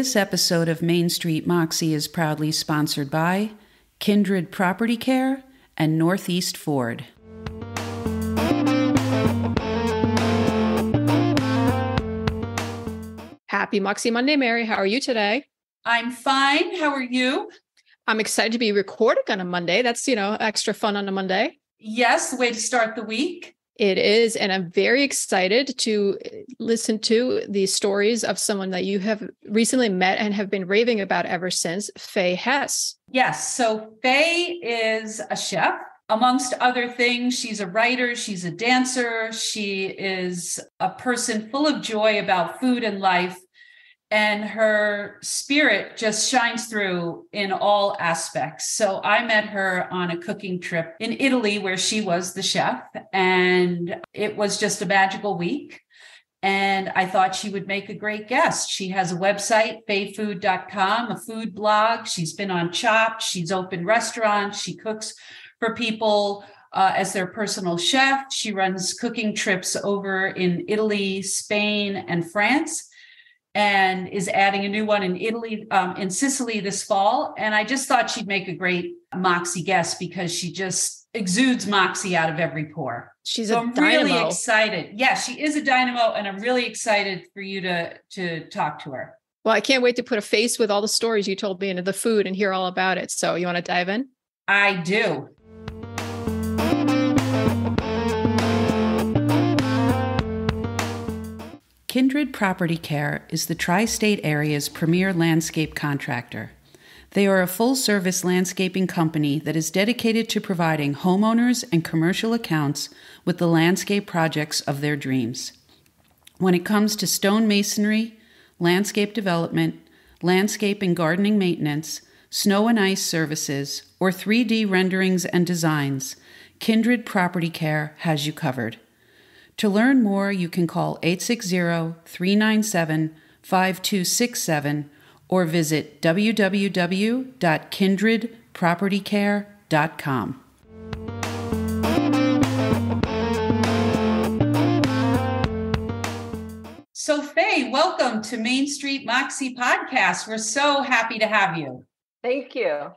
This episode of Main Street Moxie is proudly sponsored by Kindred Property Care and Northeast Ford. Happy Moxie Monday, Mary. How are you today? I'm fine. How are you? I'm excited to be recording on a Monday. That's, extra fun on a Monday. Yes, the way to start the week. It is. And I'm very excited to listen to the stories of someone that you have recently met and have been raving about ever since, Faye Hess. Yes. So Faye is a chef. Amongst other things, she's a writer, she's a dancer, she is a person full of joy about food and life, and her spirit just shines through in all aspects. So I met her on a cooking trip in Italy where she was the chef, and it was just a magical week. And I thought she would make a great guest. She has a website, fayfood.com, a food blog. She's been on Chopped. She's opened restaurants. She cooks for people as their personal chef. She runs cooking trips over in Italy, Spain, and France, and is adding a new one in Italy, in Sicily this fall. And I just thought she'd make a great Moxie guest because she just exudes Moxie out of every pore. I'm really excited. Yeah, she is a dynamo, and I'm really excited for you to talk to her. Well, I can't wait to put a face with all the stories you told me and the food and hear all about it. So you want to dive in? I do. Kindred Property Care is the tri-state area's premier landscape contractor. They are a full-service landscaping company that is dedicated to providing homeowners and commercial accounts with the landscape projects of their dreams. When it comes to stone masonry, landscape development, landscape and gardening maintenance, snow and ice services, or 3D renderings and designs, Kindred Property Care has you covered. To learn more, you can call 860-397-5267 or visit www.kindredpropertycare.com. So Faye, welcome to Main Street Moxie podcast. We're so happy to have you. Thank you.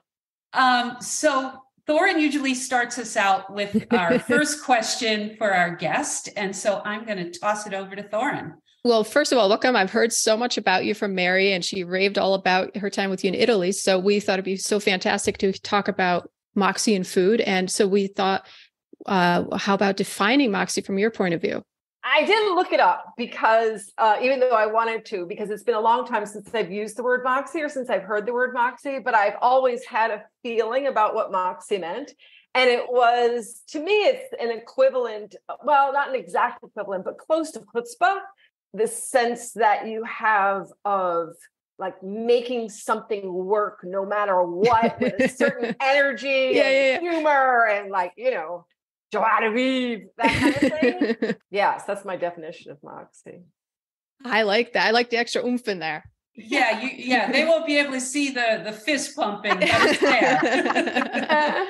So Thorin usually starts us out with our first question for our guest. And so I'm going to toss it over to Thorin. Well, first of all, welcome. I've heard so much about you from Mary, and she raved all about her time with you in Italy. So we thought it'd be so fantastic to talk about Moxie and food. And so we thought, how about defining Moxie from your point of view? I didn't look it up because even though I wanted to, because it's been a long time since I've used the word Moxie or since I've heard the word Moxie, but I've always had a feeling about what Moxie meant. And it was, to me, it's an equivalent, well, not an exact equivalent, but close to chutzpah, this sense that you have of like making something work no matter what, with a certain energy and humor and joie de vivre, that kind of thing. Yes, that's my definition of Moxie. I like that. I like the extra oomph in there. Yeah, they won't be able to see the fist pumping, but it's there.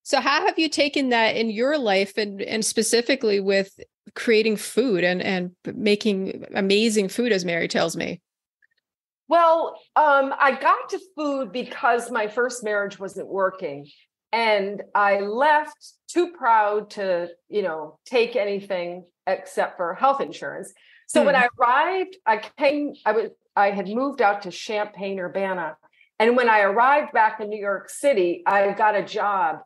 So how have you taken that in your life and specifically with creating food and making amazing food, as Mary tells me? Well, I got to food because my first marriage wasn't working. And I left too proud to, take anything except for health insurance. So when I arrived, I had moved out to Champaign, Urbana. And when I arrived back in New York City, I got a job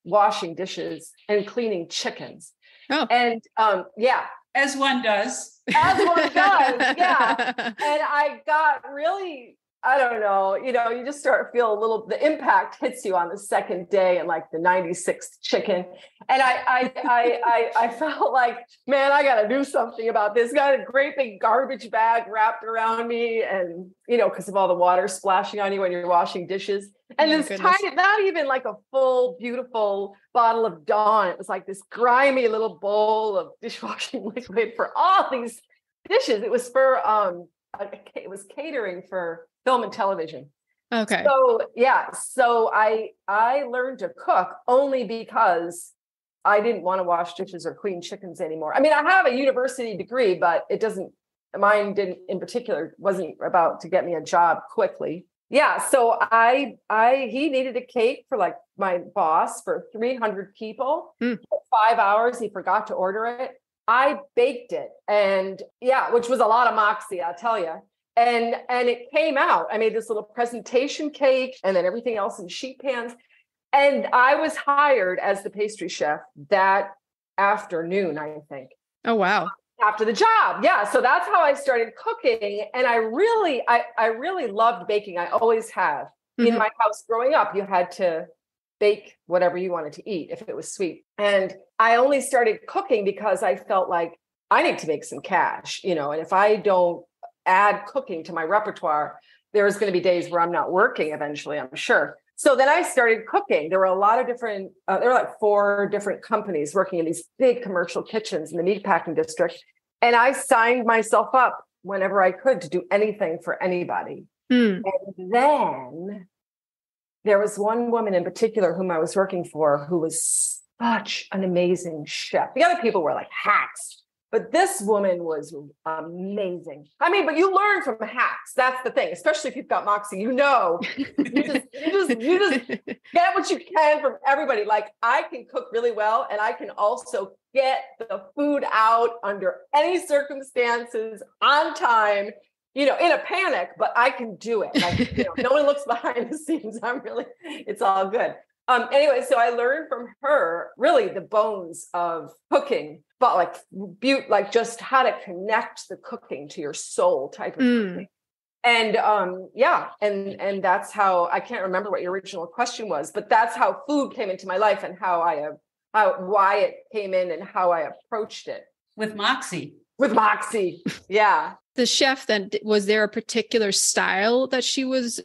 washing dishes and cleaning chickens. Oh. And as one does. As one does, yeah. And I got really, I don't know, you just start to feel the impact hits you on the second day and like the 96th chicken. And I felt like, man, I got to do something about this. Got a great big garbage bag wrapped around me and, because of all the water splashing on you when you're washing dishes. And this tiny, not even like a full, beautiful bottle of Dawn. It was like this grimy little bowl of dishwashing liquid for all these dishes. It was for, it was catering for film and television. Okay. So I learned to cook only because I didn't want to wash dishes or clean chickens anymore. I mean, I have a university degree, but it doesn't mine didn't in particular, wasn't about to get me a job quickly. Yeah. So he needed a cake for like my boss for 300 people, 5 hours. He forgot to order it. I baked it, and yeah, which was a lot of Moxie, I'll tell you. And it came out. I made this little presentation cake and then everything else in sheet pans. And I was hired as the pastry chef that afternoon, I think. Oh, wow. After the job. Yeah. So that's how I started cooking. And I really loved baking. I always have. In my house growing up, you had to bake whatever you wanted to eat if it was sweet. And I only started cooking because I felt like I need to make some cash, and if I don't add cooking to my repertoire, there's going to be days where I'm not working eventually, I'm sure. So then I started cooking. There were a lot of different, there were like 4 different companies working in these big commercial kitchens in the meatpacking district. And I signed myself up whenever I could to do anything for anybody. And then there was one woman in particular whom I was working for who was such an amazing chef. The other people were like hacks, but this woman was amazing. I mean, but you learn from hacks. That's the thing, especially if you've got Moxie, you just get what you can from everybody. Like, I can cook really well, and I can also get the food out under any circumstances on time, in a panic, but I can do it. Like, no one looks behind the scenes. It's all good. Anyway, so I learned from her really the bones of cooking, but like just how to connect the cooking to your soul type of cooking. And and that's how, I can't remember what your original question was, but that's how food came into my life and why it came in and how I approached it. With Moxie. Yeah. The chef, then, was there a particular style that she was,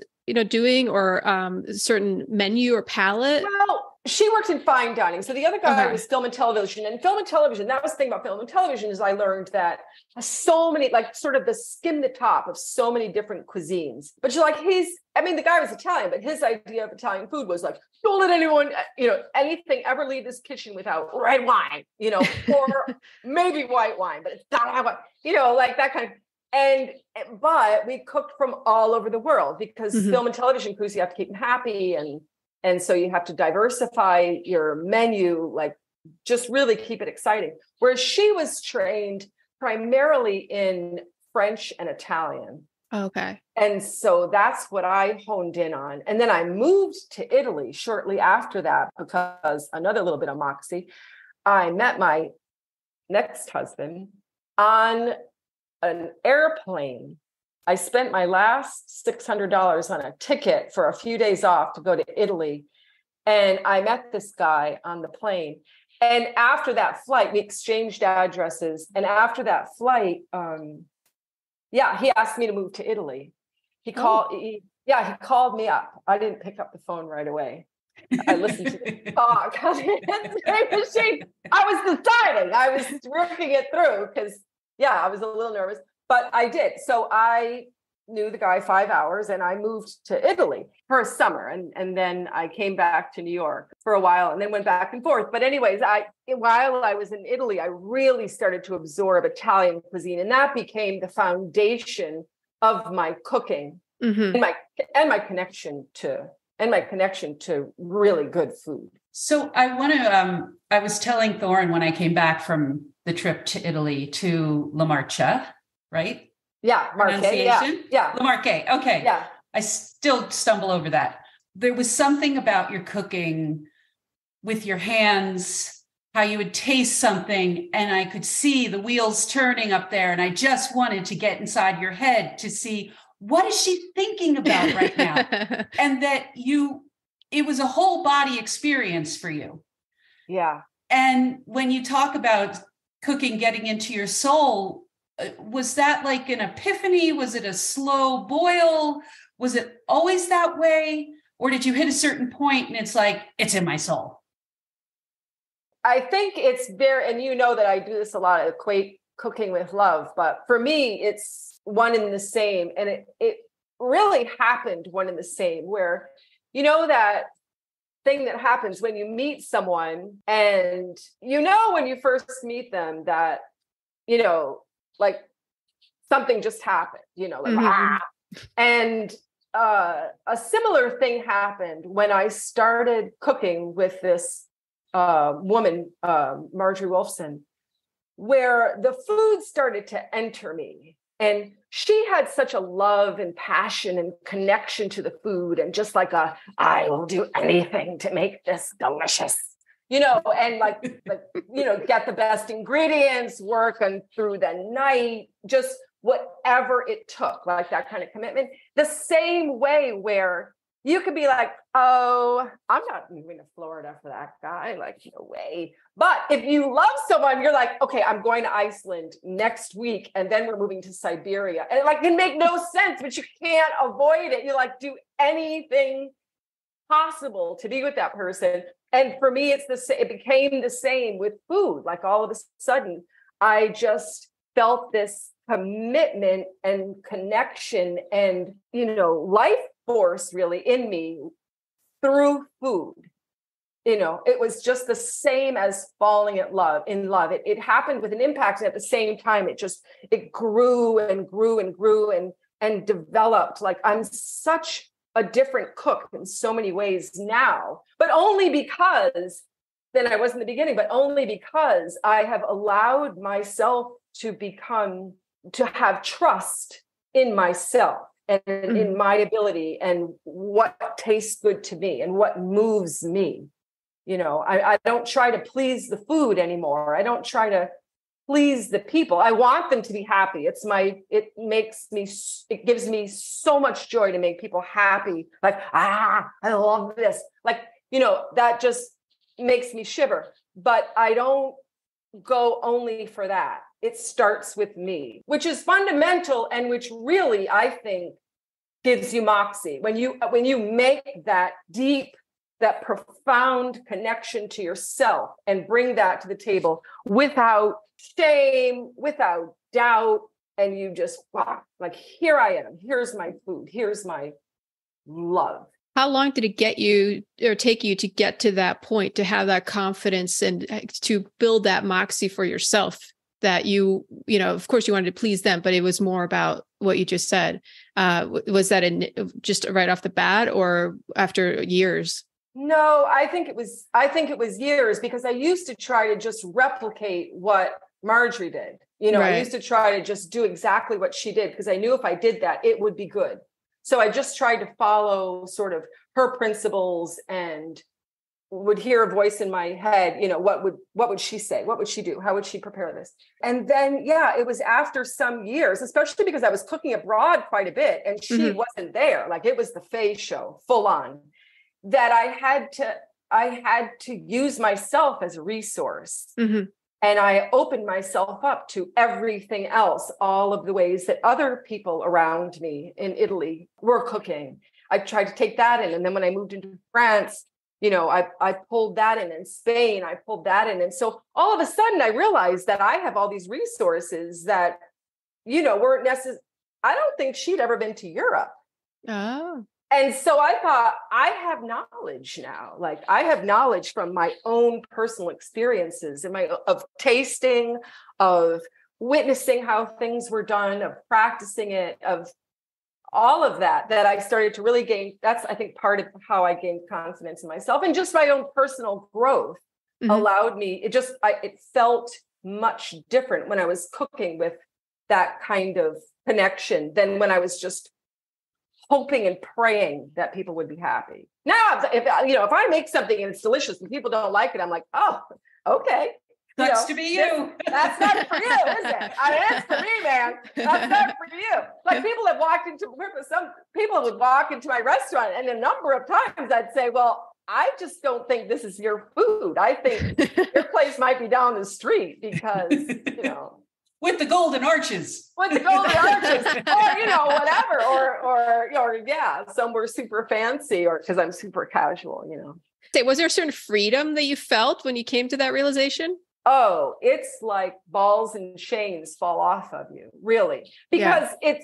doing, or a certain menu or palette? Well, she worked in fine dining. So the other guy was film and television. And film and television, that was the thing about film and television, is I learned that so many, like, sort of the skim the top of so many different cuisines. But you're like, the guy was Italian, but his idea of Italian food was like, don't let anyone, anything ever leave this kitchen without red wine, or maybe white wine, but it's not have like that kind of. But we cooked from all over the world, because film and television crews, you have to keep them happy. And so you have to diversify your menu, like just really keep it exciting. Whereas she was trained primarily in French and Italian. Okay. And so that's what I honed in on. And then I moved to Italy shortly after that, because another little bit of Moxie, I met my next husband on an airplane. I spent my last $600 on a ticket for a few days off to go to Italy. And I met this guy on the plane. And after that flight, we exchanged addresses. And after that flight, he asked me to move to Italy. He called me up. I didn't pick up the phone right away. I listened to the talk on the answering machine. I was deciding. I was working it through because, I was a little nervous, but I did. So I knew the guy 5 hours, and I moved to Italy for a summer. And then I came back to New York for a while and then went back and forth. But anyways, while I was in Italy, I really started to absorb Italian cuisine, and that became the foundation of my cooking and my connection to really good food. So I want to, I was telling Thorne when I came back from the trip to Italy to La Marca, right? Yeah, Marche. Yeah. La Marche. Okay. Yeah. I still stumble over that. There was something about your cooking with your hands, how you would taste something, and I could see the wheels turning up there, and I just wanted to get inside your head to see, what is she thinking about right now? And that it was a whole body experience for you. Yeah. And when you talk about cooking getting into your soul, was that like an epiphany? Was it a slow boil? Was it always that way? Or did you hit a certain point and it's like, it's in my soul? I think it's very, and you know that I do this a lot, I equate cooking with love, but for me, it's one and the same. And it really happened one and the same, where, that thing that happens when you meet someone, and when you first meet them that, like something just happened, and a similar thing happened when I started cooking with this woman, Marjorie Wolfson, where the food started to enter me. And she had such a love and passion and connection to the food, and just like I will do anything to make this delicious, and get the best ingredients, work on through the night, just whatever it took, like that kind of commitment. The same way where you could be like, oh, I'm not moving to Florida for that guy. Like, no way. But if you love someone, you're like, okay, I'm going to Iceland next week, and then we're moving to Siberia. And it can make no sense, but you can't avoid it. You do anything possible to be with that person. And for me, it became the same with food. Like, all of a sudden, I just felt this commitment and connection and, life force really in me through food. It was just the same as falling in love. It happened with an impact, and at the same time, it grew and grew and grew and developed. Like, I'm such a different cook in so many ways now, but only because than I was in the beginning, but only because I have allowed myself to have trust in myself and in my ability and what tastes good to me and what moves me. I don't try to please the food anymore. I don't try to please the people. I want them to be happy. It gives me so much joy to make people happy. Like, I love this. That just makes me shiver. But I don't go only for that. It starts with me, which is fundamental, and which really, I think, gives you Moxie. When you make that deep, that profound connection to yourself and bring that to the table without shame, without doubt, and you just, like, here I am, here's my food, here's my love. How long did it take you to get to that point, to have that confidence and to build that Moxie for yourself? That of course you wanted to please them, but it was more about what you just said. Was that just right off the bat, or after years? No, I think it was years, because I used to try to just replicate what Marjorie did. Right. I used to try to just do exactly what she did, because I knew if I did that, it would be good. So I just tried to follow sort of her principles, and would hear a voice in my head, what would she say? What would she do? How would she prepare this? And then, it was after some years, especially because I was cooking abroad quite a bit, and she wasn't there. Like, it was the Faye show full on, that I had to use myself as a resource. And I opened myself up to everything else, all of the ways that other people around me in Italy were cooking. I tried to take that in. And then when I moved into France, I pulled that in Spain, I pulled that in. And so all of a sudden I realized that I have all these resources that, weren't necessary. I don't think she'd ever been to Europe. Oh. And so I thought, I have knowledge now. Like, I have knowledge from my own personal experiences and of tasting, of witnessing how things were done, of practicing it, of all of that I started to really gain. That's, I think, part of how I gained confidence in myself, and just my own personal growth allowed me. It felt much different when I was cooking with that kind of connection than when I was just hoping and praying that people would be happy. Now, if I make something and it's delicious and people don't like it, I'm like, oh, okay. Sucks to be you. That's not for you, is it? It's for me, man. That's not for you. Like, people have walked into, some people would walk into my restaurant, and a number of times I'd say, well, I just don't think this is your food. I think your place might be down the street, because, with the golden arches. With the golden arches, or whatever, or somewhere super fancy, or because I'm super casual, Was there a certain freedom that you felt when you came to that realization? Oh, it's like balls and chains fall off of you, really, because it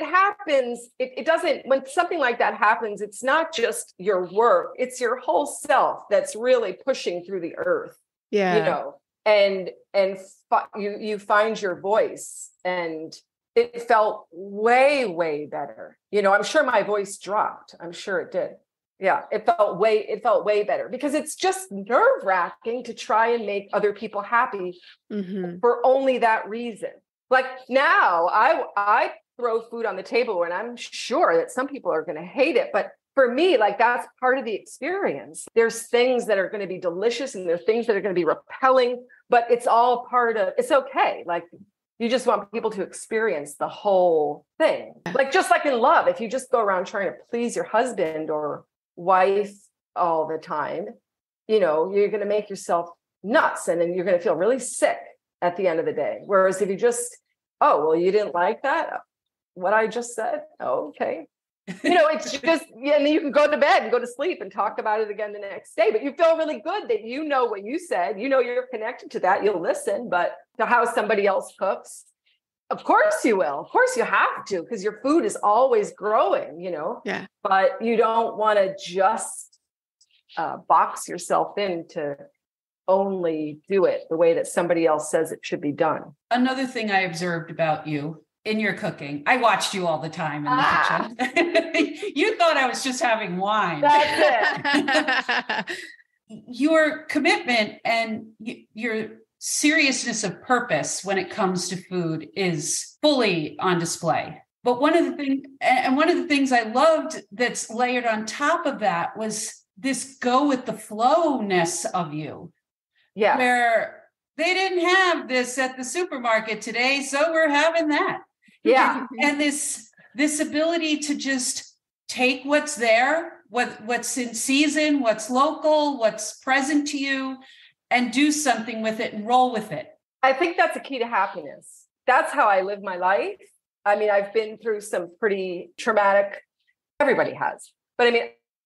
happens. It doesn't, when something like that happens, it's not just your work, it's your whole self that's really pushing through the earth. Yeah. And you find your voice, and it felt way, way better. You know, I'm sure my voice dropped. I'm sure it did. Yeah, it felt way better because it's just nerve-wracking to try and make other people happy for only that reason. Like now I throw food on the table and I'm sure that some people are going to hate it, but for me, like that's part of the experience. There's things that are going to be delicious and there's things that are going to be repelling, but it's all part of, it's okay. Like you just want people to experience the whole thing. Like just like in love, if you just go around trying to please your husband or wife all the time, you know, you're going to make yourself nuts and then you're going to feel really sick at the end of the day. Whereas if you just, oh, well, you didn't like that, what I just said? Oh, okay. You know, it's just, yeah, and then you can go to bed and go to sleep and talk about it again the next day. But you feel really good that you know what you said. You know, you're connected to that. You'll listen. But to how somebody else cooks, of course you will. Of course you have to, because your food is always growing, you know. Yeah. But you don't want to just box yourself in to only do it the way that somebody else says it should be done. Another thing I observed about you in your cooking, I watched you all the time in the kitchen. You thought I was just having wine. That's it. Your commitment and your seriousness of purpose when it comes to food is fully on display. But one of the things I loved that's layered on top of that was this go with the flowness of you. Yeah. Where they didn't have this at the supermarket today, so we're having that. Yeah. And this ability to just take what's there, what's in season, what's local, what's present to you, and do something with it and roll with it. I think that's a key to happiness. That's how I live my life. I mean, I've been through some pretty traumatic, everybody has, but I mean,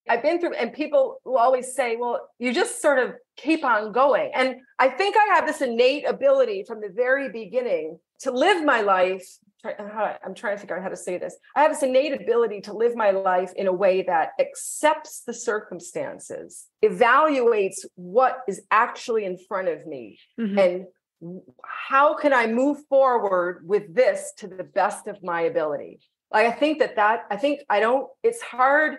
I've been through, and people will always say, well, you just sort of keep on going. And I think I have this innate ability from the very beginning to live my life. I'm trying to figure out how to say this. I have this innate ability to live my life in a way that accepts the circumstances, evaluates what is actually in front of me, and how can I move forward with this to the best of my ability. Like, it's hard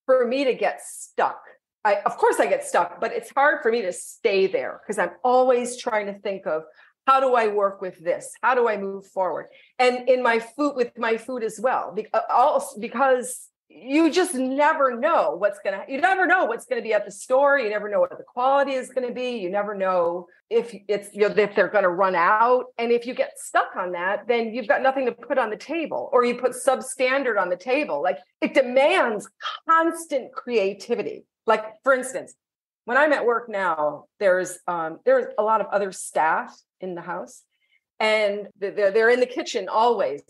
for me to get stuck. Of course I get stuck, but it's hard for me to stay there because I'm always trying to think of, how do I work with this? How do I move forward? And in my food, with my food as well, because you just never know what's going to be at the store. You never know what the quality is going to be. You never know if if they're going to run out. And if you get stuck on that, then you've got nothing to put on the table, or you put substandard on the table. Like, it demands constant creativity. Like, for instance, when I'm at work now, there's a lot of other staff in the house, and they're in the kitchen always.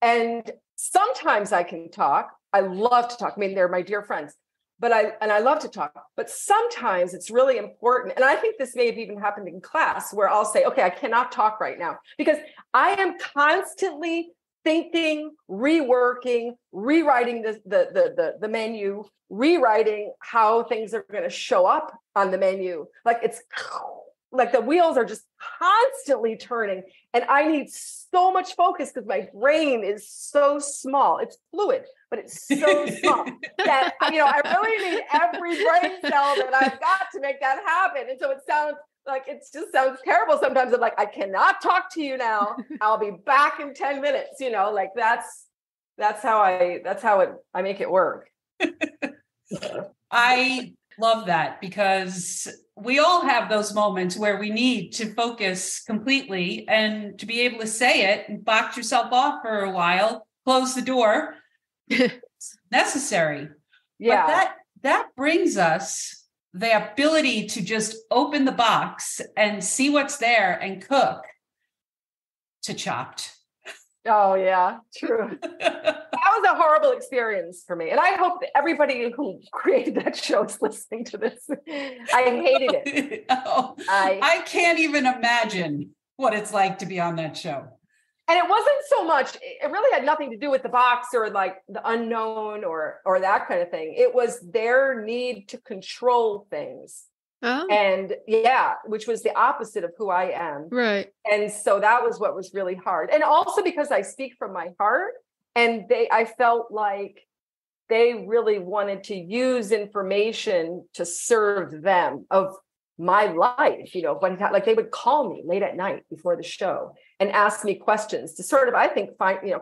And sometimes I can talk. I love to talk. I mean, they're my dear friends, but I love to talk. But sometimes it's really important. And I think this may have even happened in class, where I'll say, okay, I cannot talk right now, because I am constantly thinking, reworking, rewriting the menu, rewriting how things are going to show up on the menu. Like the wheels are just constantly turning, and I need so much focus because my brain is so small. It's fluid, but it's so small that, I really need every brain cell that I've got to make that happen. And so it just sounds terrible sometimes. I'm like, I cannot talk to you now. I'll be back in 10 minutes. That's how I make it work. I love that, because we all have those moments where we need to focus completely, and to be able to say it and box yourself off for a while, close the door. It's necessary. Yeah. But that brings us the ability to just open the box and see what's there and cook to Chopped. Oh, yeah, true. That was a horrible experience for me. And I hope that everybody who created that show is listening to this. I hated it. I can't even imagine what it's like to be on that show. And it wasn't so much, it really had nothing to do with the box or like the unknown or that kind of thing. It was their need to control things. Oh. And yeah, which was the opposite of who I am. Right. And so that was what was really hard. And also because I speak from my heart, and I felt like they really wanted to use information to serve them of my life, when like they would call me late at night before the show and ask me questions to sort of, I think,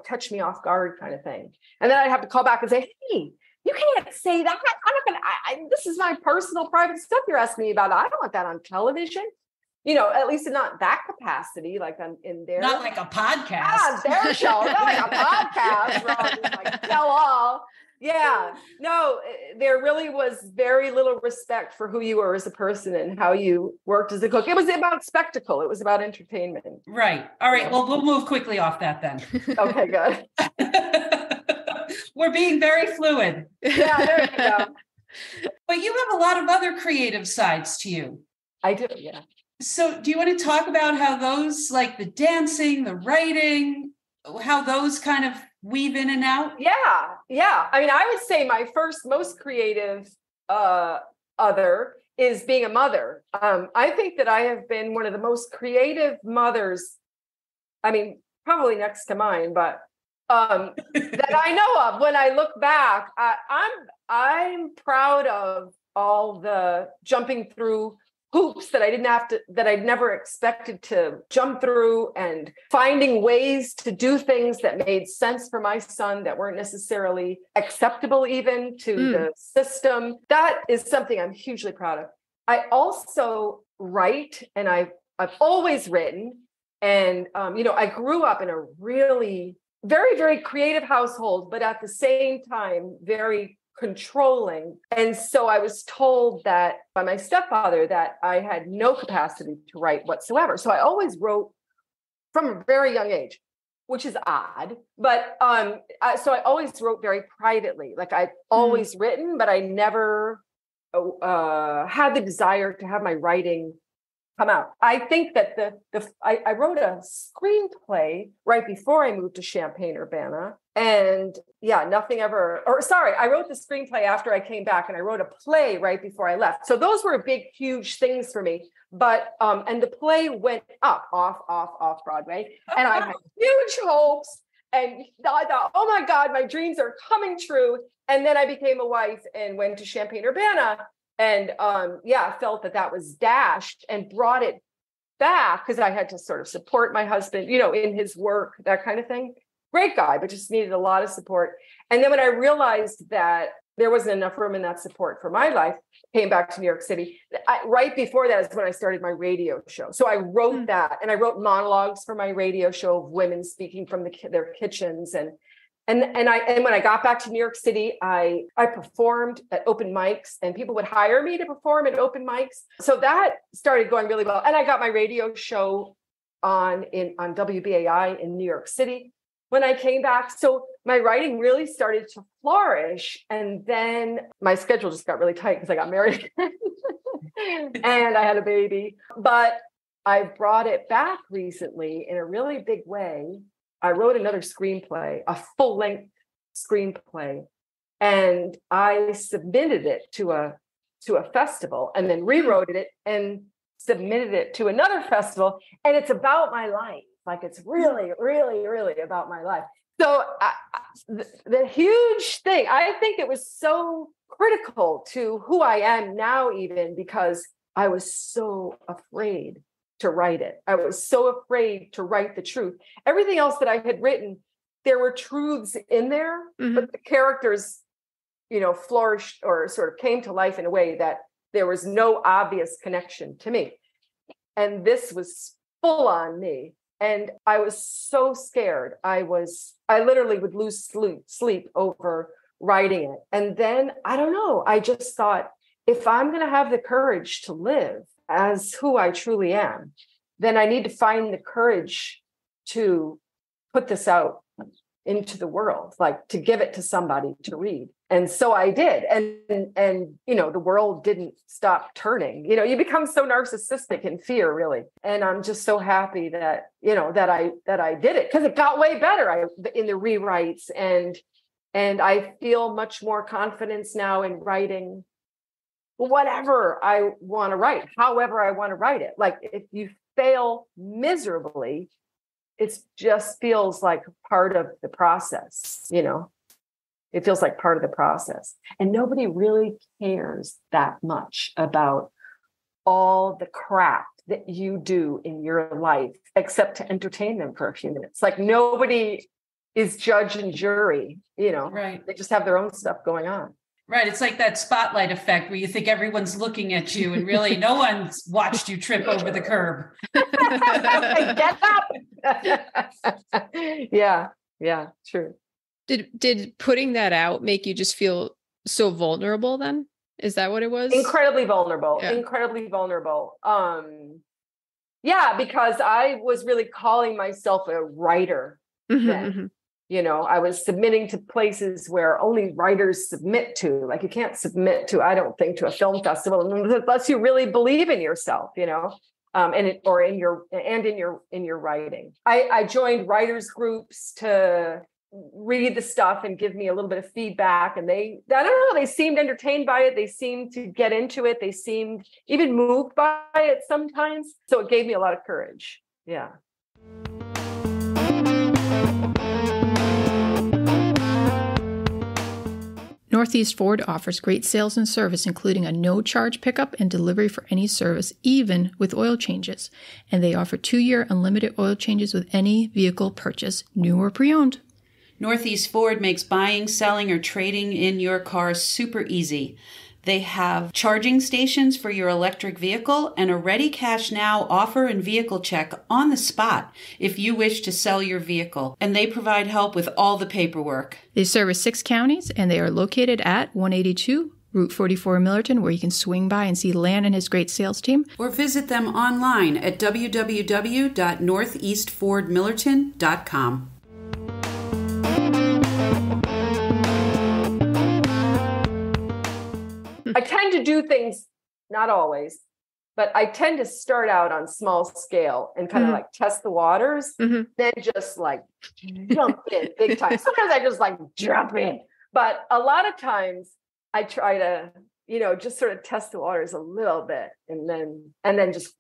catch me off guard kind of thing. And then I'd have to call back and say, hey, you can't say that. I'm not going to, this is my personal private stuff you're asking me about. I don't want that on television. At least in not that capacity, like I'm in there. Not like a podcast. Their show, not like a podcast where I'll just like tell all. Yeah, no, there really was very little respect for who you were as a person and how you worked as a cook. It was about spectacle. It was about entertainment. Right. All right. Well, we'll move quickly off that then. Okay, good. We're being very fluid. Yeah, there you go. But you have a lot of other creative sides to you. I do, yeah. So do you want to talk about how those, like the dancing, the writing, how those kind of weave in and out? Yeah. I mean, I would say my first most creative other is being a mother. I think that I have been one of the most creative mothers, I mean, probably next to mine, but that I know of. When I look back, I'm proud of all the jumping through hoops that I'd never expected to jump through, and finding ways to do things that made sense for my son that weren't necessarily acceptable even to the system. That is something I'm hugely proud of. I also write, and I've always written. And, I grew up in a really very, very creative household, but at the same time, very controlling. And so I was told that by my stepfather that I had no capacity to write whatsoever. So I always wrote from a very young age, which is odd. But so I always wrote very privately. Like I've always written, but I never had the desire to have my writing come out. I think that I wrote a screenplay right before I moved to Champaign-Urbana. And yeah, I wrote the screenplay after I came back, and I wrote a play right before I left. So those were big, huge things for me. But, and the play went off Broadway, and I had huge hopes, and I thought, oh my God, my dreams are coming true. And then I became a wife and went to Champaign-Urbana, and felt that was dashed, and brought it back because I had to sort of support my husband, in his work, that kind of thing. Great guy, but just needed a lot of support. And then when I realized that there wasn't enough room in that support for my life, came back to New York City. Right before that is when I started my radio show. So I wrote that, and I wrote monologues for my radio show of women speaking from their kitchens. And when I got back to New York City, I performed at open mics, and people would hire me to perform at open mics. So that started going really well. And I got my radio show on WBAI in New York City when I came back. So my writing really started to flourish. And then my schedule just got really tight because I got married and I had a baby. But I brought it back recently in a really big way. I wrote another screenplay, a full-length screenplay, and I submitted it to a festival, and then rewrote it and submitted it to another festival. And it's about my life. Like, it's really, really, really about my life. So the huge thing, I think it was so critical to who I am now, even because I was so afraid to write it. I was so afraid to write the truth. Everything else that I had written, there were truths in there, but the characters, flourished or sort of came to life in a way that there was no obvious connection to me. And this was full on me. And I was so scared. I literally would lose sleep over writing it. And then, I don't know, I just thought, if I'm going to have the courage to live as who I truly am, then I need to find the courage to put this out into the world, like to give it to somebody to read. And so I did. And the world didn't stop turning. You become so narcissistic in fear, really. And I'm just so happy that, that I did it, because it got way better in the rewrites. And I feel much more confidence now in writing whatever I want to write, however I want to write it. Like if you fail miserably, it just feels like part of the process, you know? It feels like part of the process. And nobody really cares that much about all the crap that you do in your life, except to entertain them for a few minutes. Like nobody is judge and jury, you know, right. They just have their own stuff going on. Right. It's like that spotlight effect where you think everyone's looking at you and really no one's watched you trip over the curb. Get up. Yeah, true. Did putting that out make you just feel so vulnerable then? Is that what it was? Incredibly vulnerable. Yeah. Incredibly vulnerable. Yeah, because I was really calling myself a writer then. You know, I was submitting to places where only writers submit to. Like you can't submit to, I don't think, to a film festival unless you really believe in yourself, you know, in your writing. I joined writers groups to read the stuff and give me a little bit of feedback. And I don't know, they seemed entertained by it. They seemed to get into it. They seemed even moved by it sometimes. So it gave me a lot of courage. Yeah. Northeast Ford offers great sales and service, including a no-charge pickup and delivery for any service, even with oil changes. And they offer 2-year unlimited oil changes with any vehicle purchase, new or pre-owned. Northeast Ford makes buying, selling, or trading in your car super easy. They have charging stations for your electric vehicle and a ready cash now offer and vehicle check on the spot if you wish to sell your vehicle. And they provide help with all the paperwork. They service 6 counties and they are located at 182 Route 44 in Millerton, where you can swing by and see Lan and his great sales team. Or visit them online at www.northeastfordmillerton.com. I tend to do things, not always, but I tend to start out on small scale and kind of like test the waters, then just like jump in big time. Sometimes I just like jump in, but a lot of times I try to, you know, just sort of test the waters a little bit and then just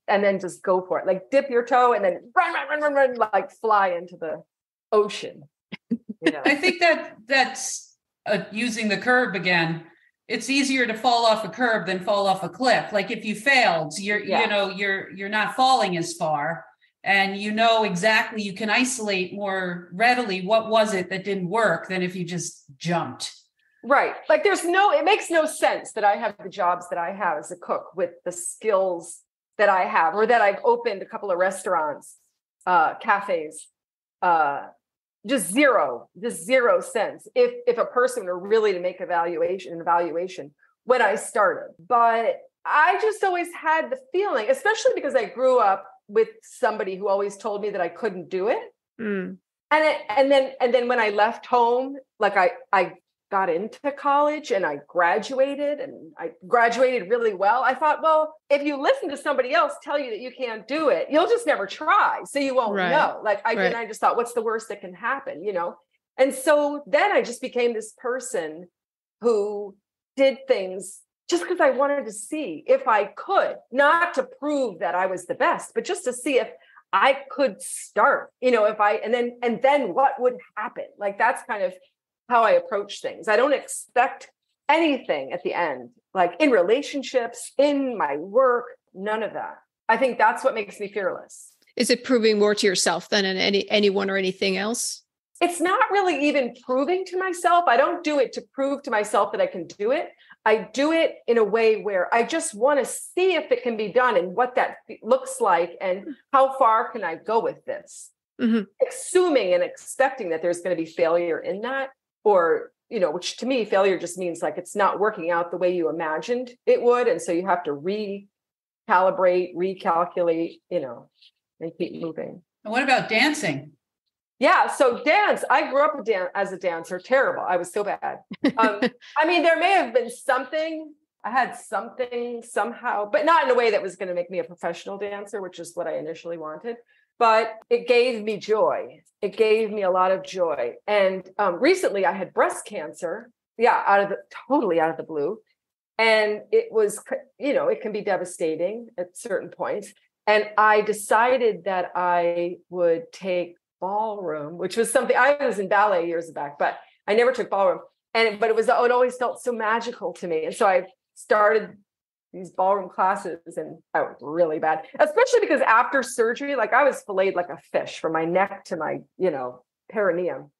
go for it. Like dip your toe and then run, like fly into the ocean. You know? I think that's using the curb again. It's easier to fall off a curb than fall off a cliff. Like if you failed, you're not falling as far, and you know exactly, you can isolate more readily what was it that didn't work than if you just jumped. Right. Like it makes no sense that I have the jobs that I have as a cook with the skills that I have, or that I've opened a couple of restaurants, cafes, just zero sense if a person were really to make an evaluation when I started. But I just always had the feeling, especially because I grew up with somebody who always told me that I couldn't do it. And then when I left home, like I got into college and I graduated really well. I thought, well, if you listen to somebody else tell you that you can't do it, you'll just never try. So you won't know. Like I just thought, what's the worst that can happen, you know? And so then I just became this person who did things just because I wanted to see if I could, not to prove that I was the best, but just to see if I could start, you know, and then what would happen? Like that's kind of how I approach things. I don't expect anything at the end, like in relationships, in my work, none of that. I think that's what makes me fearless. Is it proving more to yourself than in anyone or anything else? It's not really even proving to myself. I don't do it to prove to myself that I can do it. I do it in a way where I just want to see if it can be done and what that looks like and how far can I go with this. Assuming and expecting that there's going to be failure in that. Or, you know, which to me, failure just means like it's not working out the way you imagined it would. And so you have to recalibrate, recalculate, you know, and keep moving. And what about dancing? Yeah. So dance, I grew up as a dancer. Terrible. I was so bad. I mean, there may have been something. I had something somehow, but not in a way that was going to make me a professional dancer, which is what I initially wanted. But it gave me joy. It gave me a lot of joy. And recently I had breast cancer. Yeah, totally out of the blue. And it was, it can be devastating at certain points. And I decided that I would take ballroom, which was something I was in ballet years back, but I never took ballroom. But it always felt so magical to me. And so I started these ballroom classes, and I was really bad, especially because after surgery, like I was filleted like a fish from my neck to my, perineum.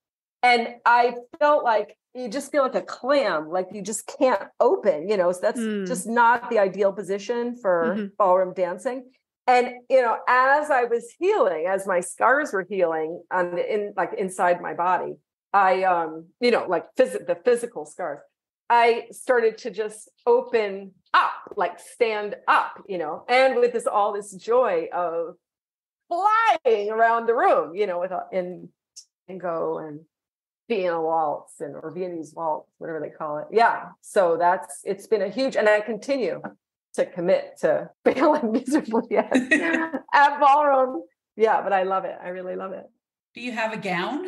And I felt like you just feel like a clam, like you just can't open, so that's just not the ideal position for ballroom dancing. And, as I was healing, as my scars were healing inside my body, I, the physical scars, I started to just open up, like stand up, and with all this joy of flying around the room, in tango and Vienna waltz or Viennese waltz, whatever they call it. Yeah. So it's been a huge, and I continue to commit to failing miserably at ballroom. Yeah, but I love it. I really love it. Do you have a gown?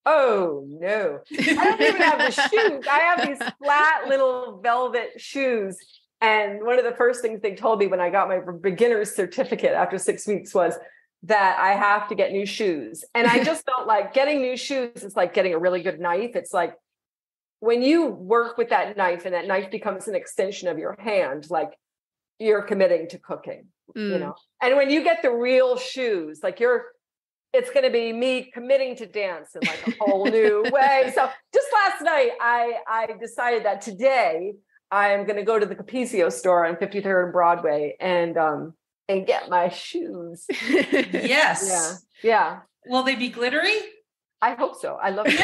Oh, no. I don't even have the shoes. I have these flat little velvet shoes. And one of the first things they told me when I got my beginner's certificate after 6 weeks was that I have to get new shoes. And I just felt like getting new shoes is like getting a really good knife. It's like when you work with that knife and that knife becomes an extension of your hand, like you're committing to cooking, And when you get the real shoes, like it's going to be me committing to dance in like a whole new way. So just last night, I decided that today I'm going to go to the Capizio store on 53rd and Broadway and get my shoes. Yes. Yeah. Will they be glittery? I hope so. I love it.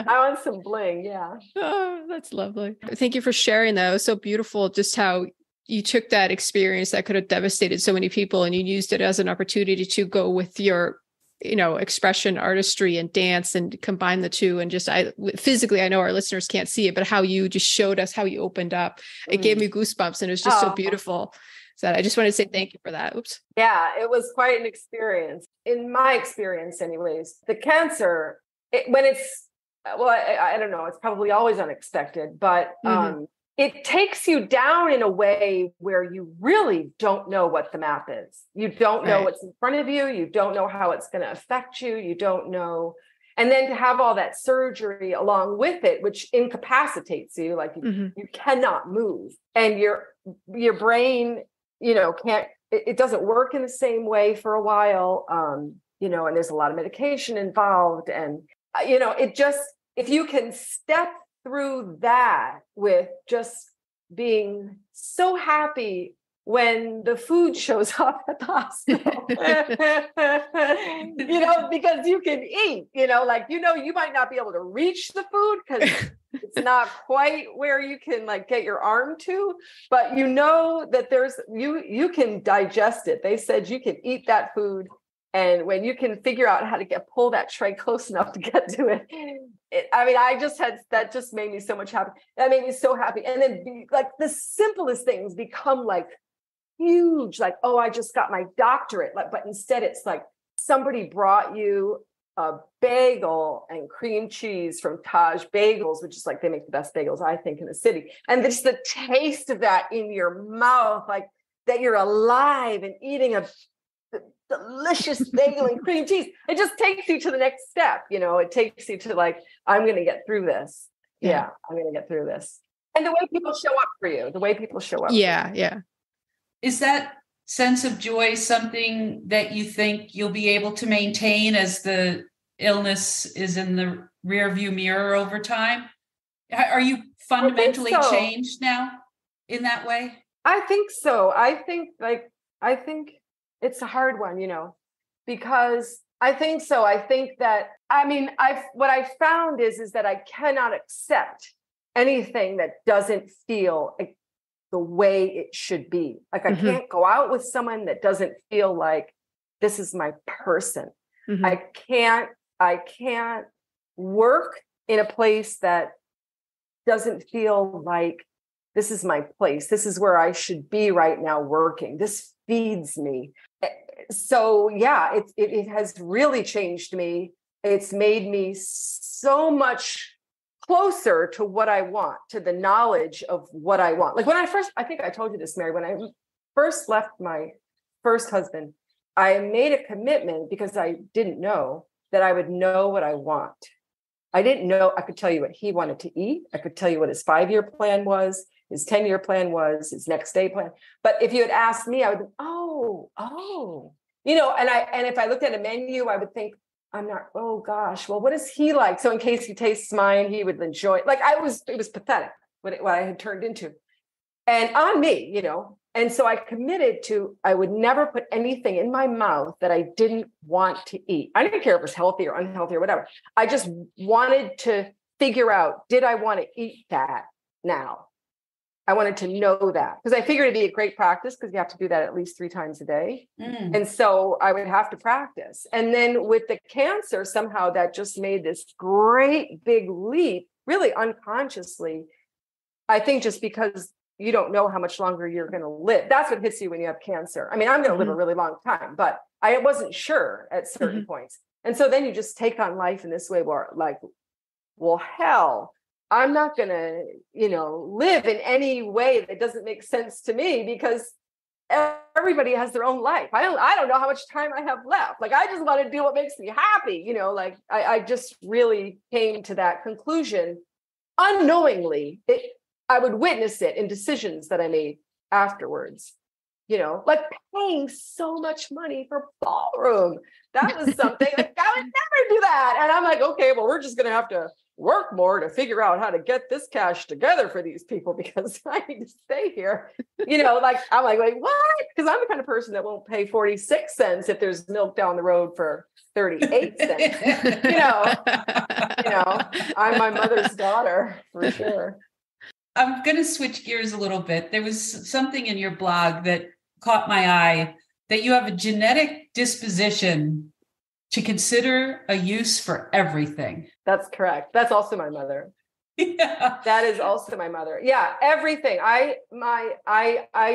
I want some bling. Yeah. Oh, that's lovely. Thank you for sharing that. It was so beautiful just how you took that experience that could have devastated so many people and you used it as an opportunity to go with your, expression, artistry and dance and combine the two. And just physically, I know our listeners can't see it, but how you just showed us how you opened up. It gave me goosebumps and it was just so beautiful. So I just want to say thank you for that. Oops. Yeah, it was quite an experience. In my experience, anyways, the cancer, I don't know, it's probably always unexpected, but it takes you down in a way where you really don't know what the map is. You don't know what's in front of you. You don't know how it's going to affect you. You don't know. And then to have all that surgery along with it, which incapacitates you, like you cannot move, and your brain, it doesn't work in the same way for a while, and there's a lot of medication involved. And, if you can step through that with just being so happy when the food shows up at the hospital, because you can eat, you might not be able to reach the food because it's not quite where you can get your arm to, but that you can digest it. They said you can eat that food. And when you can figure out how to pull that tray close enough to get to it, that just made me so much happy. That made me so happy. And then the simplest things become huge, I just got my doctorate. But instead it's somebody brought you a bagel and cream cheese from Taj Bagels, which is they make the best bagels, I think, in the city. And just the taste of that in your mouth, that you're alive and eating a delicious bagel and cream cheese. It just takes you to the next step. It takes you to I'm going to get through this. Yeah, I'm going to get through this. And the way people show up for you, Yeah. Is that sense of joy something that you think you'll be able to maintain as the illness is in the rearview mirror over time? Are you fundamentally changed now in that way? I think so. I think it's a hard one, because I think so. I think that, what I found is that I cannot accept anything that doesn't feel the way it should be. I can't go out with someone that doesn't feel like this is my person. I can't work in a place that doesn't feel like this is my place. This is where I should be right now working. This feeds me. So yeah, it has really changed me. It's made me so much closer to what I want, to the knowledge of what I want. Like when I think I told you this, Mary, when I first left my first husband, I made a commitment because I didn't know that I would know what I want. I didn't know. I could tell you what he wanted to eat. I could tell you what his 5-year plan was, his 10-year plan was, his next day plan. But if you had asked me, I would, and if I looked at a menu, I would think, oh gosh, well, what is he like? So in case he tastes mine, he would enjoy it. Like it was pathetic what I had turned into. And on me, and so I committed to, I would never put anything in my mouth that I didn't want to eat. I didn't care if it was healthy or unhealthy or whatever. I just wanted to figure out, did I want to eat that now? I wanted to know that because I figured it'd be a great practice because you have to do that at least 3 times a day. And so I would have to practice. And then with the cancer, somehow that just made this great big leap, really unconsciously. I think just because you don't know how much longer you're going to live. That's what hits you when you have cancer. I mean, I'm going to live a really long time, but I wasn't sure at certain points. And so then you just take on life in this way where like, well, hell, I'm not going to, live in any way that doesn't make sense to me because everybody has their own life. I don't know how much time I have left. Like, I just want to do what makes me happy. I just really came to that conclusion unknowingly. I would witness it in decisions that I made afterwards, like paying so much money for ballroom. That was something like, I would never do that. And I'm like, okay, well, we're just going to have to work more to figure out how to get this cash together for these people because I need to stay here. I'm like, wait, what? Because I'm the kind of person that won't pay 46 cents if there's milk down the road for 38 cents. I'm my mother's daughter for sure. I'm going to switch gears a little bit. There was something in your blog that caught my eye, that you have a genetic disposition to consider a use for everything. That's correct. That's also my mother. Yeah. That is also my mother. Yeah, everything. I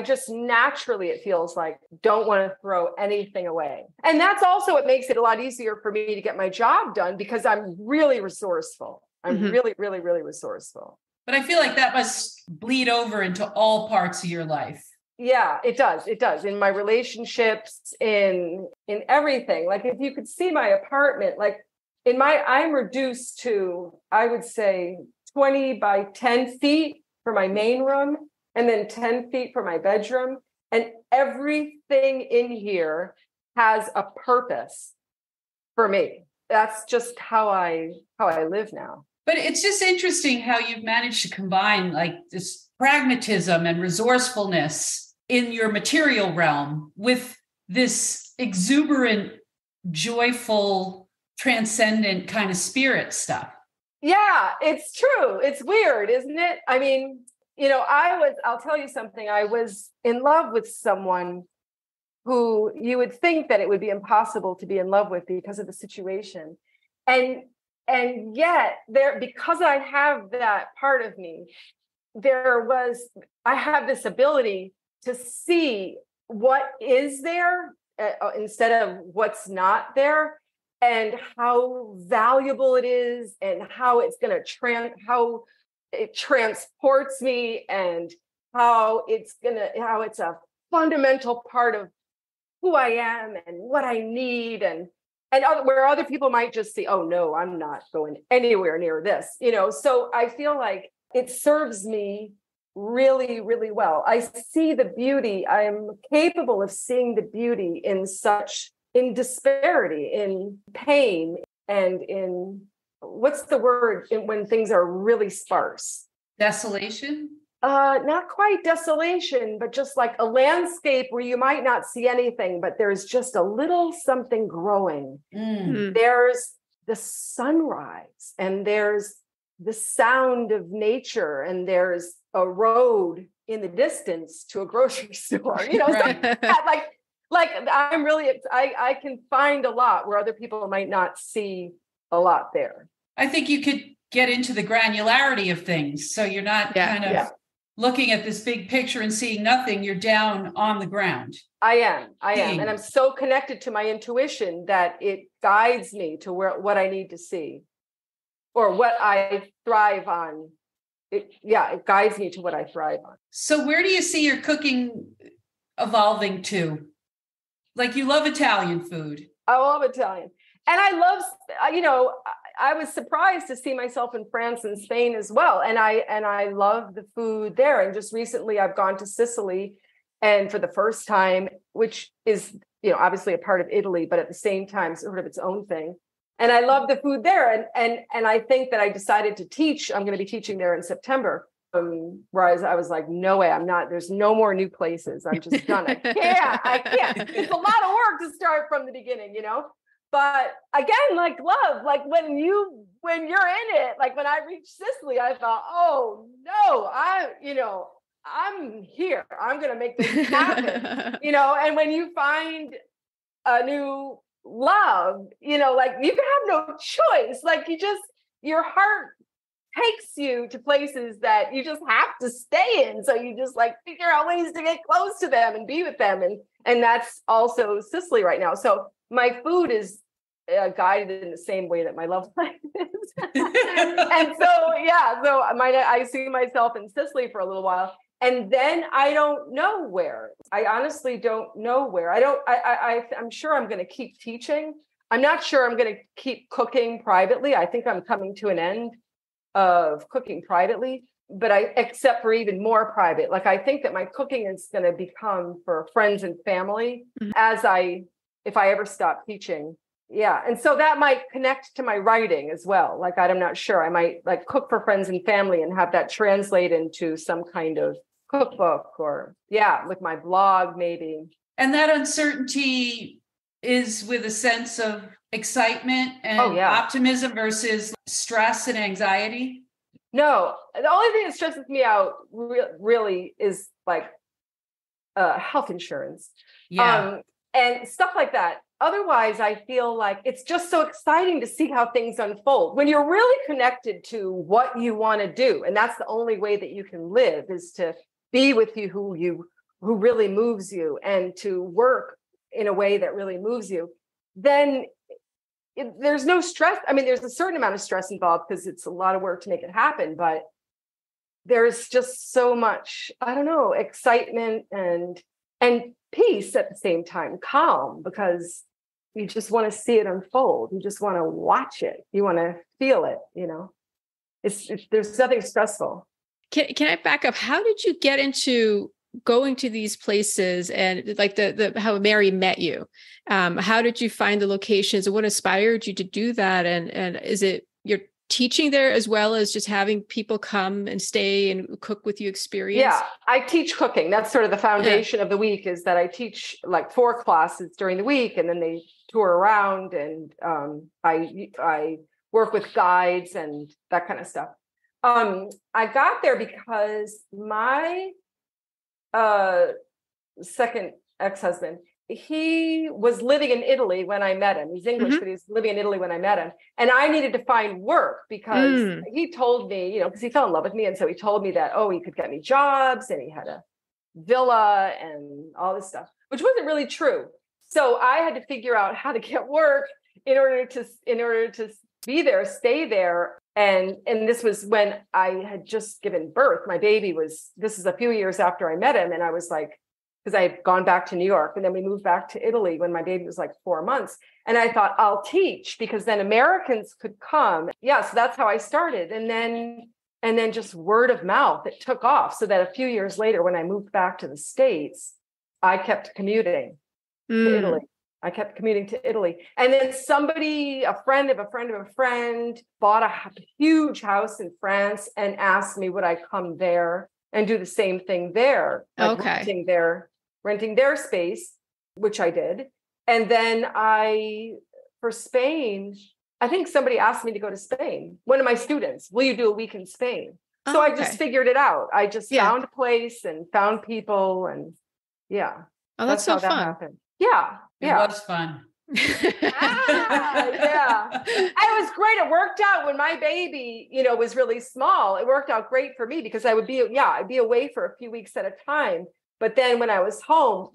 just naturally, it feels like, don't want to throw anything away. And that's also what makes it a lot easier for me to get my job done because I'm really resourceful. I'm really, really, really resourceful. But I feel like that must bleed over into all parts of your life. Yeah, it does. It does. In my relationships, in everything. Like if you could see my apartment, like I'm reduced to, I would say 20 by 10 feet for my main room and then 10 feet for my bedroom. And everything in here has a purpose for me. That's just how I live now. But it's just interesting how you've managed to combine like this pragmatism and resourcefulness in your material realm with this exuberant, joyful, transcendent kind of spirit stuff. Yeah, it's true. It's weird, isn't it? I mean, I'll tell you something. I was in love with someone who you would think that it would be impossible to be in love with because of the situation. And yet because I have that part of me, I have this ability to see what is there instead of what's not there, and how valuable it is, and how it's going to how it transports me, and how it's a fundamental part of who I am and what I need, and where other people might just see, oh no, I'm not going anywhere near this, So I feel like it serves me really, really well. I see the beauty. I'm capable of seeing the beauty in disparity, in pain, and in, what's the word when things are really sparse? Desolation? Not quite desolation, but just like a landscape where you might not see anything, but there's just a little something growing. There's the sunrise, and there's the sound of nature, and there's a road in the distance to a grocery store. Right. Like I'm really, I can find a lot where other people might not see a lot there. I think you could get into the granularity of things, so you're not looking at this big picture and seeing nothing. You're down on the ground. I am. And I'm so connected to my intuition that it guides me to what I need to see. or what I thrive on. It guides me to what I thrive on. So where do you see your cooking evolving to? Like, you love Italian food. I love Italian. And I love, I was surprised to see myself in France and Spain as well. And I love the food there. And just recently I've gone to Sicily, and for the first time, which is, obviously a part of Italy, but at the same time, sort of its own thing. And I love the food there. And I think that I decided to teach. I'm going to be teaching there in September. Whereas I was like, no way, I'm not. There's no more new places. I'm just done. I can't. It's a lot of work to start from the beginning, But again, like love, like when you're in it, like when I reached Sicily, I thought, oh no, I'm here. I'm going to make this happen, and when you find a new love, like you can have no choice. Like your heart takes you to places that you just have to stay in. So you just like figure out ways to get close to them and be with them. And that's also Sicily right now. So my food is guided in the same way that my love life is. And so I see myself in Sicily for a little while. And then I don't know where. I honestly don't know where. I'm sure I'm going to keep teaching. I'm not sure I'm going to keep cooking privately. I think I'm coming to an end of cooking privately, but except for even more private. Like I think that my cooking is going to become for friends and family if I ever stop teaching. Yeah. And so that might connect to my writing as well. Like, I'm not sure. I might like cook for friends and family and have that translate into some kind of cookbook or with my blog maybe. And that uncertainty is with a sense of excitement and optimism versus stress and anxiety? No, the only thing that stresses me out really is like health insurance and stuff like that. Otherwise, I feel like it's just so exciting to see how things unfold when you're really connected to what you want to do. And that's the only way that you can live, is to be with you who really moves you and to work in a way that really moves you. Then there's no stress. I mean, there's a certain amount of stress involved because it's a lot of work to make it happen, but there's just so much, I don't know, excitement and peace at the same time, calm, because you just want to see it unfold. You just want to watch it. You want to feel it, there's nothing stressful. Can I back up? How did you get into going to these places and like the how Mary met you? How did you find the locations and what inspired you to do that? And is it you're teaching there as well as just having people come and stay and cook with you experience? Yeah, I teach cooking. That's sort of the foundation of the week, is that I teach like 4 classes during the week, and then they tour around, and I work with guides and that kind of stuff. I got there because my second ex-husband, he was living in Italy when I met him. He's English, but he was living in Italy when I met him. And I needed to find work because he told me, because he fell in love with me. And so he told me that, he could get me jobs and he had a villa and all this stuff, which wasn't really true. So I had to figure out how to get work in order to be there, stay there. And this was when I had just given birth. My baby this is a few years after I met him. And I was like, because I had gone back to New York, and then we moved back to Italy when my baby was like 4 months. And I thought, I'll teach because then Americans could come. Yeah. So that's how I started. And then just word of mouth, it took off. So that a few years later, when I moved back to the States, I kept commuting to Italy. I kept commuting to Italy. And then a friend of a friend of a friend bought a huge house in France and asked me, would I come there and do the same thing there? Like renting their space, which I did. And then for Spain, I think somebody asked me to go to Spain. One of my students, will you do a week in Spain? So I just figured it out. I just found a place and found people, and Oh, that's so how fun. That happened. Yeah. It was fun. It was great. It worked out when my baby, was really small. It worked out great for me because I'd be away for a few weeks at a time. But then when I was home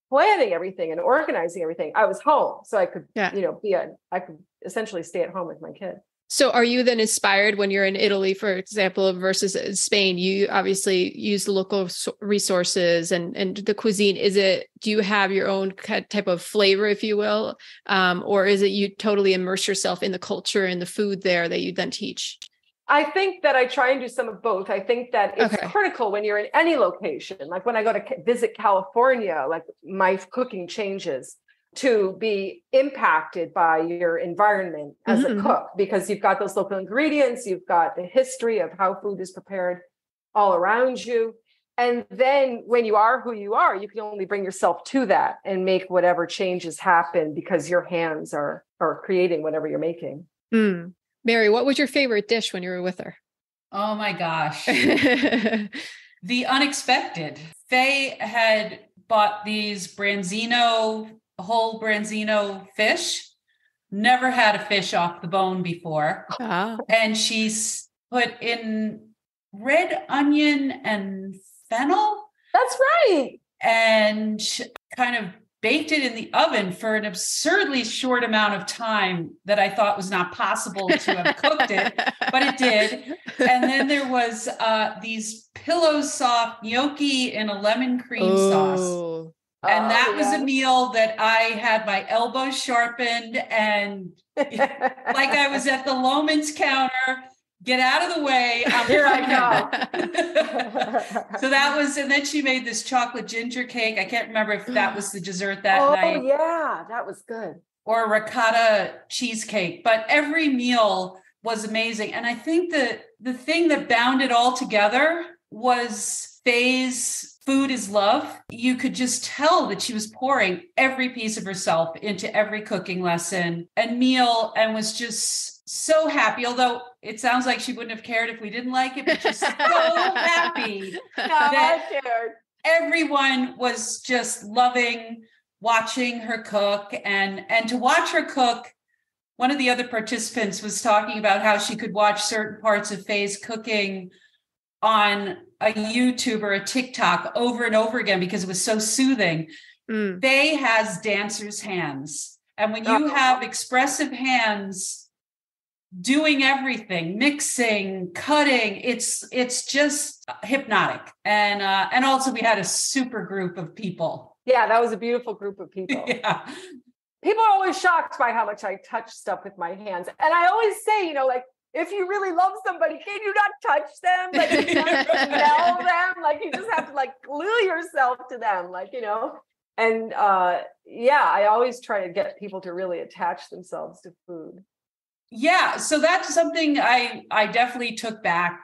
planning everything and organizing everything, I was home. So I could, I could essentially stay at home with my kid. So are you then inspired when you're in Italy, for example, versus Spain? You obviously use the local resources and the cuisine. Do you have your own type of flavor, if you will? Or is it you totally immerse yourself in the culture and the food there that you then teach? I think that I try and do some of both. I think that it's critical when you're in any location. Like when I go to visit California, like my cooking changes to be impacted by your environment as a cook, because you've got those local ingredients, you've got the history of how food is prepared all around you. And then when you are who you are, you can only bring yourself to that and make whatever changes happen because your hands are creating whatever you're making. Mary, what was your favorite dish when you were with her? Oh my gosh. The unexpected. Faye had bought these whole branzino fish. Never had a fish off the bone before. Oh. And she's put in red onion and fennel. That's right. And kind of baked it in the oven for an absurdly short amount of time that I thought was not possible to have cooked it, but it did. And then there was these pillow soft gnocchi in a lemon cream sauce. And that was a meal that I had my elbows sharpened and like I was at the Loman's counter. Get out of the way. Here I go. So that was, and then she made this chocolate ginger cake. I can't remember if that was the dessert that night. Oh yeah, that was good. Or ricotta cheesecake. But every meal was amazing. And I think that the thing that bound it all together was Faye's food is love. You could just tell that she was pouring every piece of herself into every cooking lesson and meal, and was just so happy, although it sounds like she wouldn't have cared if we didn't like it, but just so happy that everyone was just loving watching her cook. And to watch her cook, one of the other participants was talking about how she could watch certain parts of Faye's cooking on a YouTube or a TikTok over and over again because it was so soothing. Faye has dancer's hands. And when you have expressive hands doing everything, mixing, cutting, it's just hypnotic. And also we had a super group of people. Yeah, that was a beautiful group of people. Yeah. People are always shocked by how much I touch stuff with my hands. And I always say, like, if you really love somebody, can you not touch them? Like, you can't smell them. Like, you just have to glue yourself to them, And I always try to get people to really attach themselves to food. Yeah, so that's something I definitely took back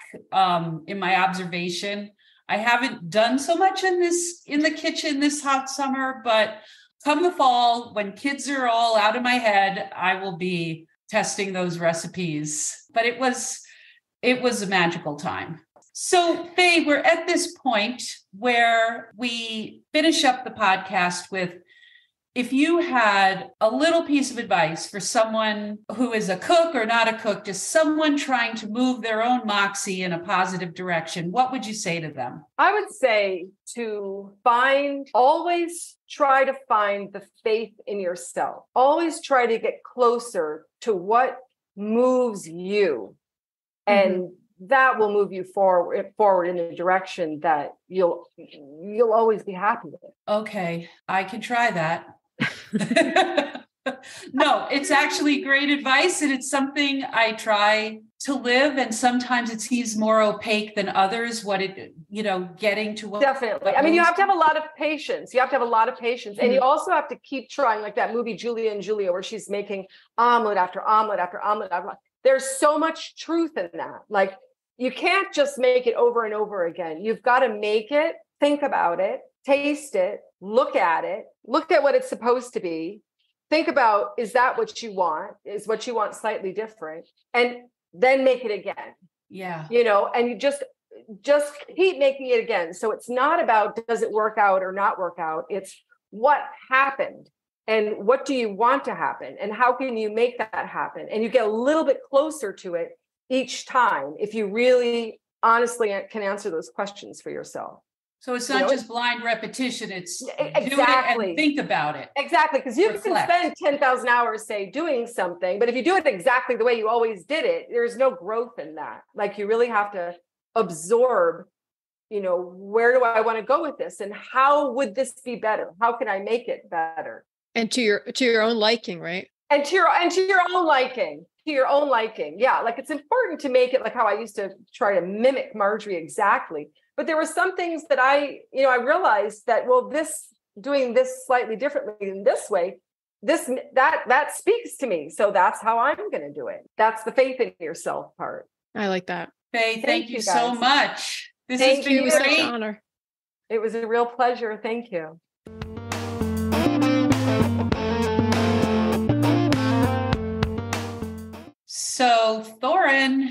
in my observation. I haven't done so much in the kitchen this hot summer, but come the fall, when kids are all out of my head, I will be testing those recipes. But it was a magical time. So Faye, we're at this point where we finish up the podcast with, if you had a little piece of advice for someone who is a cook or not a cook, just someone trying to move their own Moxie in a positive direction, what would you say to them? I would say to always try to find the faith in yourself. Always try to get closer to what moves you. And that will move you forward in a direction that you'll always be happy with. Okay, I can try that. No, it's actually great advice, and it's something I try to live. And sometimes it seems more opaque than others. Getting to what definitely. I mean, you have to have a lot of patience. And you also have to keep trying, like that movie Julia and Julia, where she's making omelet after omelet after omelet after. There's so much truth in that. Like, you can't just make it over and over again. You've got to make it, think about it, taste it, look at what it's supposed to be. Think about, is that what you want? Is what you want slightly different? And then make it again. Yeah. And you just keep making it again. So it's not about, does it work out or not work out? It's what happened and what do you want to happen? And how can you make that happen? And you get a little bit closer to it each time if you really honestly can answer those questions for yourself. So it's not just blind repetition. It's exactly. do it and think about it. Exactly. Because you Reflect. can spend 10,000 hours, say, doing something, but if you do it exactly the way you always did it, there's no growth in that. Like you really have to absorb, where do I want to go with this? And how would this be better? How can I make it better? And to your own liking, right? And to your own liking. To your own liking. Yeah. Like it's important to make it like how I used to try to mimic Marjorie exactly. But there were some things that I realized that, doing this slightly differently in this way, that speaks to me. So that's how I'm going to do it. That's the faith in yourself part. I like that. Faye, thank you so much. This has been great. Such an honor. It was a real pleasure. Thank you. So, Thorin.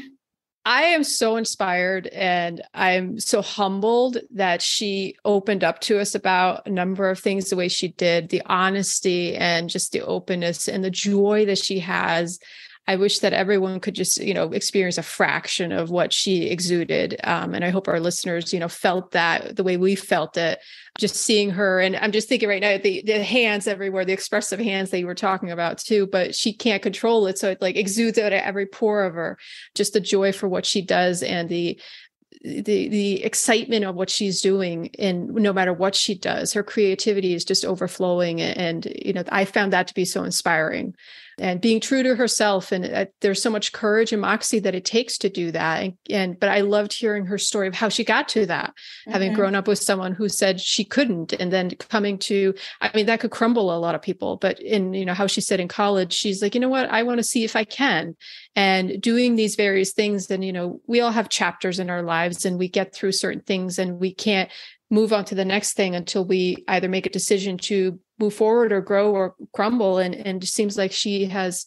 I am so inspired and I'm so humbled that she opened up to us about a number of things the way she did, the honesty and just the openness and the joy that she has. I wish that everyone could just, experience a fraction of what she exuded. And I hope our listeners, felt that the way we felt it, just seeing her. And I'm just thinking right now, the hands everywhere, the expressive hands that you were talking about too, but she can't control it. So it like exudes out of every pore of her, just the joy for what she does and the excitement of what she's doing. And no matter what she does, her creativity is just overflowing. And, I found that to be so inspiring. And being true to herself. And there's so much courage and Moxie that it takes to do that. But I loved hearing her story of how she got to that, having grown up with someone who said she couldn't, and then coming to, that could crumble a lot of people. But in, how she said in college, she's like, you know what, I want to see if I can. And doing these various things. And, we all have chapters in our lives and we get through certain things and we can't move on to the next thing until we either make a decision to move forward or grow or crumble. And it seems like she has,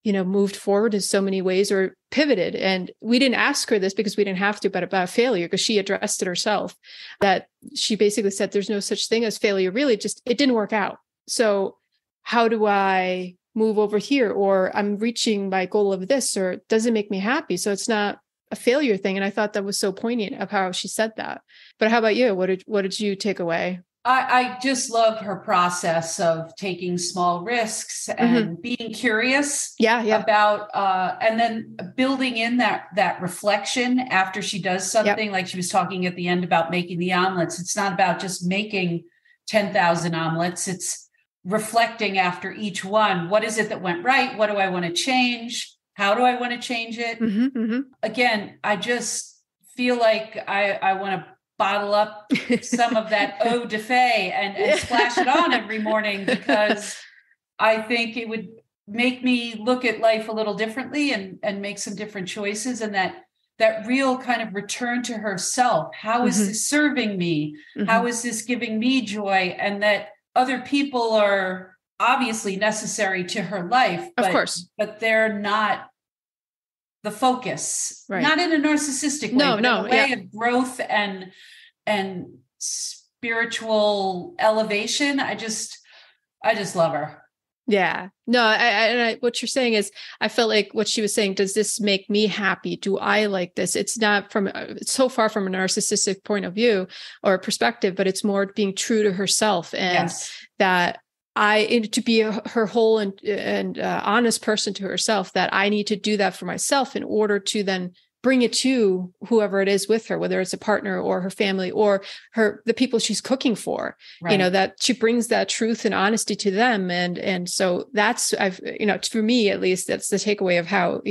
moved forward in so many ways or pivoted. And we didn't ask her this because we didn't have to, but about failure, because she addressed it herself, that she basically said, there's no such thing as failure. Really, just, it didn't work out. So how do I move over here? Or I'm reaching my goal of this, or it doesn't make me happy. So it's not a failure thing. And I thought that was so poignant of how she said that. But how about you? What did you take away? I just love her process of taking small risks and being curious about, and then building in that reflection after she does something. Like she was talking at the end about making the omelets. It's not about just making 10,000 omelets. It's reflecting after each one. What is it that went right? What do I want to change? How do I want to change it? Again, I just feel like I want to bottle up some of that eau de Faye and splash it on every morning, because I think it would make me look at life a little differently and make some different choices. And that real kind of return to herself. How is this serving me? How is this giving me joy? And that other people are obviously necessary to her life, of course, but they're not the focus, not in a narcissistic way, but in a way of growth and spiritual elevation. I just love her. Yeah, no, I what you're saying is, I felt like what she was saying, does this make me happy? Do I like this? It's not it's so far from a narcissistic point of view or perspective, but it's more being true to herself, and that to be her whole and honest person to herself, that I need to do that for myself in order to then bring it to whoever it is with her, whether it's a partner or her family or the people she's cooking for, that she brings that truth and honesty to them. And so that's, for me, at least, that's the takeaway of how,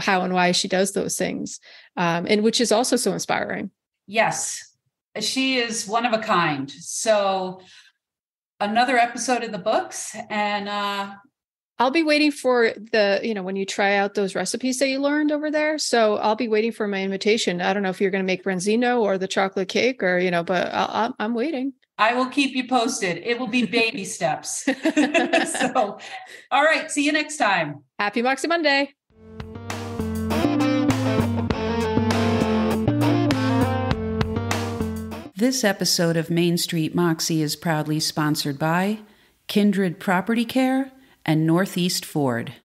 how and why she does those things. And which is also so inspiring. Yes. She is one of a kind. So another episode in the books, and I'll be waiting for when you try out those recipes that you learned over there. So I'll be waiting for my invitation. I don't know if you're going to make branzino or the chocolate cake but I'm waiting. I will keep you posted. It will be baby steps. So, all right. See you next time. Happy Moxie Monday. This episode of Main Street Moxie is proudly sponsored by Kindred Property Care and Northeast Ford.